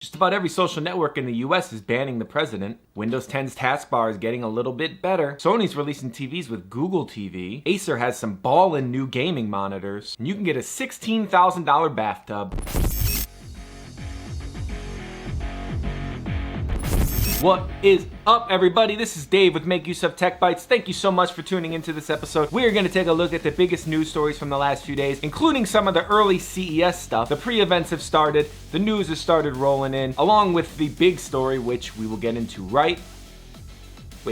Just about every social network in the US is banning the president. Windows 10's Taskbar is getting a little bit better. Sony's releasing TVs with Google TV. Acer has some ballin' new gaming monitors. And you can get a $16,000 bathtub. What is up, everybody? This is Dave with Make Use of Tech Bytes. Thank you so much for tuning into this episode. We are going to take a look at the biggest news stories from the last few days, including some of the early CES stuff. The pre-events have started, the news has started rolling in, along with the big story, which we will get into wait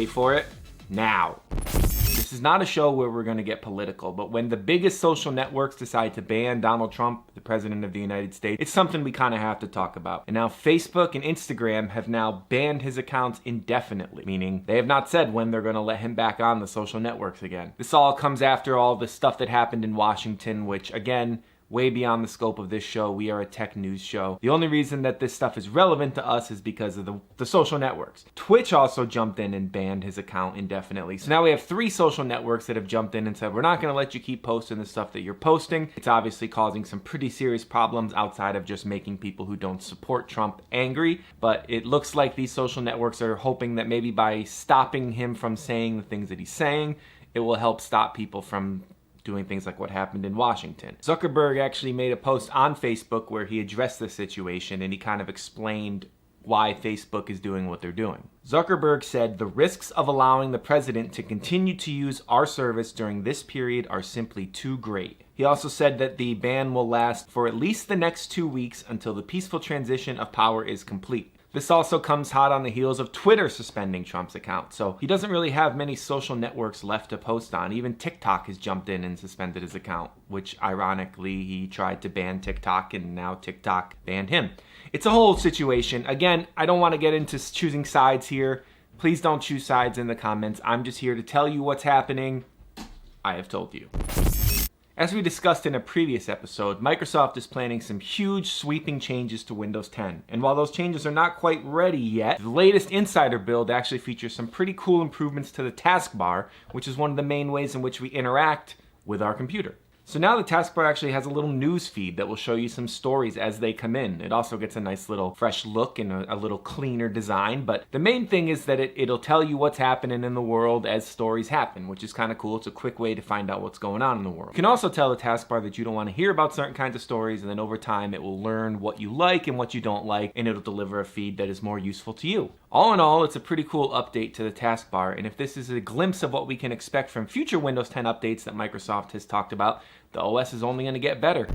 for it, now. This is not a show where we're going to get political, but when the biggest social networks decide to ban Donald Trump, the President of the United States, it's something we kind of have to talk about. And now Facebook and Instagram have now banned his accounts indefinitely, meaning they have not said when they're going to let him back on the social networks again. This all comes after all the stuff that happened in Washington, which, again, way beyond the scope of this show. We are a tech news show. The only reason that this stuff is relevant to us is because of the social networks. Twitch also jumped in and banned his account indefinitely. So now we have 3 social networks that have jumped in and said, we're not going to let you keep posting the stuff that you're posting. It's obviously causing some pretty serious problems outside of just making people who don't support Trump angry. But it looks like these social networks are hoping that maybe by stopping him from saying the things that he's saying, it will help stop people from doing things like what happened in Washington. Zuckerberg actually made a post on Facebook where he addressed the situation and he kind of explained why Facebook is doing what they're doing. Zuckerberg said, "The risks of allowing the president to continue to use our service during this period are simply too great." He also said that the ban will last for at least the next 2 weeks until the peaceful transition of power is complete. This also comes hot on the heels of Twitter suspending Trump's account, so he doesn't really have many social networks left to post on. Even TikTok has jumped in and suspended his account, which ironically he tried to ban TikTok and now TikTok banned him. It's a whole situation. Again, I don't want to get into choosing sides here. Please don't choose sides in the comments. I'm just here to tell you what's happening. I have told you. As we discussed in a previous episode, Microsoft is planning some huge sweeping changes to Windows 10. And while those changes are not quite ready yet, the latest Insider build actually features some pretty cool improvements to the Taskbar, which is one of the main ways in which we interact with our computer. So now the Taskbar actually has a little news feed that will show you some stories as they come in. It also gets a nice little fresh look and a little cleaner design, but the main thing is that it'll tell you what's happening in the world as stories happen, which is kind of cool. It's a quick way to find out what's going on in the world. You can also tell the Taskbar that you don't want to hear about certain kinds of stories, and then over time it will learn what you like and what you don't like, and it'll deliver a feed that is more useful to you. All in all, it's a pretty cool update to the Taskbar, and if this is a glimpse of what we can expect from future Windows 10 updates that Microsoft has talked about, the OS is only going to get better.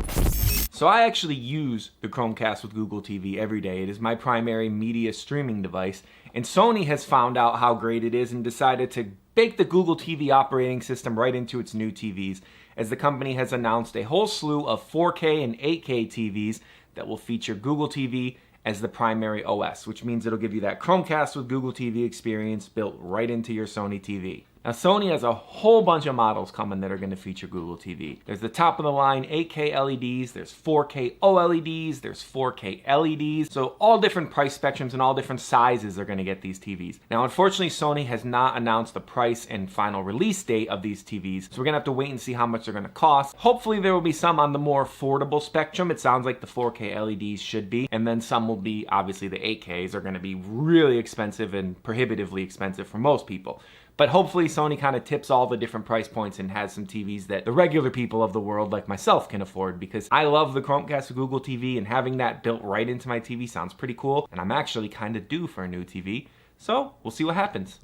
So I actually use the Chromecast with Google TV every day. It is my primary media streaming device, and Sony has found out how great it is and decided to bake the Google TV operating system right into its new TVs, as the company has announced a whole slew of 4K and 8K TVs that will feature Google TV as the primary OS, which means it'll give you that Chromecast with Google TV experience built right into your Sony TV. Now, Sony has a whole bunch of models coming that are going to feature Google TV. There's the top of the line 8K LEDs, there's 4K OLEDs, there's 4K LEDs. So all different price spectrums and all different sizes are going to get these TVs. Now, unfortunately, Sony has not announced the price and final release date of these TVs. So we're going to have to wait and see how much they're going to cost. Hopefully there will be some on the more affordable spectrum. It sounds like the 4K LEDs should be. And then some will be, obviously the 8Ks are going to be really expensive and prohibitively expensive for most people. But hopefully Sony kind of tips all the different price points and has some TVs that the regular people of the world like myself can afford, because I love the Chromecast with Google TV, and having that built right into my TV sounds pretty cool, and I'm actually kind of due for a new TV. So we'll see what happens.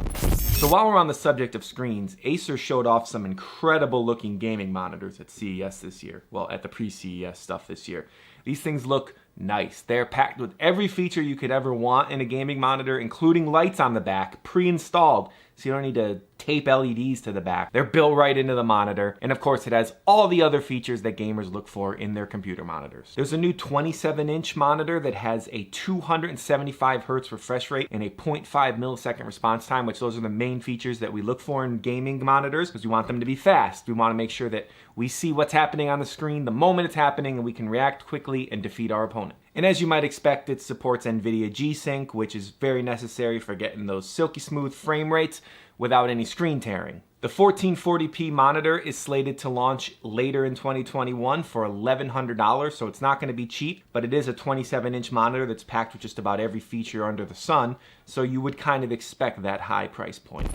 So while we're on the subject of screens, Acer showed off some incredible looking gaming monitors at CES this year. Well, at the pre-CES stuff this year. These things look nice. They're packed with every feature you could ever want in a gaming monitor, including lights on the back, pre-installed, so you don't need to tape LEDs to the back. They're built right into the monitor, and of course it has all the other features that gamers look for in their computer monitors. There's a new 27-inch monitor that has a 275 Hz refresh rate and a 0.5 millisecond response time, which those are the main features that we look for in gaming monitors, because we want them to be fast. We want to make sure that we see what's happening on the screen the moment it's happening, and we can react quickly and defeat our opponent. And as you might expect, it supports NVIDIA G-Sync, which is very necessary for getting those silky smooth frame rates without any screen tearing. The 1440p monitor is slated to launch later in 2021 for $1,100, so it's not going to be cheap, but it is a 27-inch monitor that's packed with just about every feature under the sun, so you would kind of expect that high price point.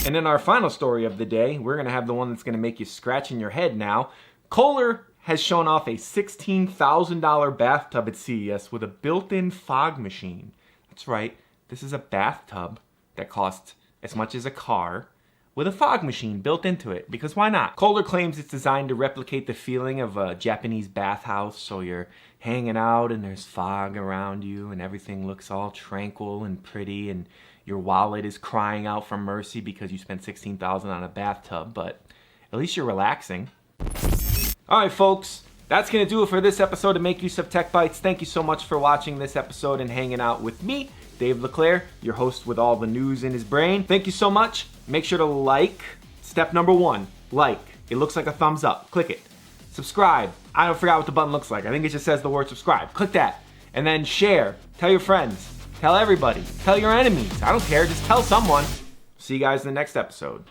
And in our final story of the day, we're going to have the one that's going to make you scratch in your head now. Kohler has shown off a $16,000 bathtub at CES with a built-in fog machine. That's right, this is a bathtub that costs as much as a car, with a fog machine built into it, because why not? Kohler claims it's designed to replicate the feeling of a Japanese bathhouse, so you're hanging out and there's fog around you and everything looks all tranquil and pretty and your wallet is crying out for mercy because you spent $16,000 on a bathtub, but at least you're relaxing. Alright folks, that's going to do it for this episode of Make Use of Tech Bytes. Thank you so much for watching this episode and hanging out with me, Dave LeClair, your host with all the news in his brain. Thank you so much. Make sure to like. Step number 1, like. It looks like a thumbs up. Click it. Subscribe. I don't forget what the button looks like. I think it just says the word subscribe. Click that. And then share. Tell your friends. Tell everybody. Tell your enemies. I don't care. Just tell someone. See you guys in the next episode.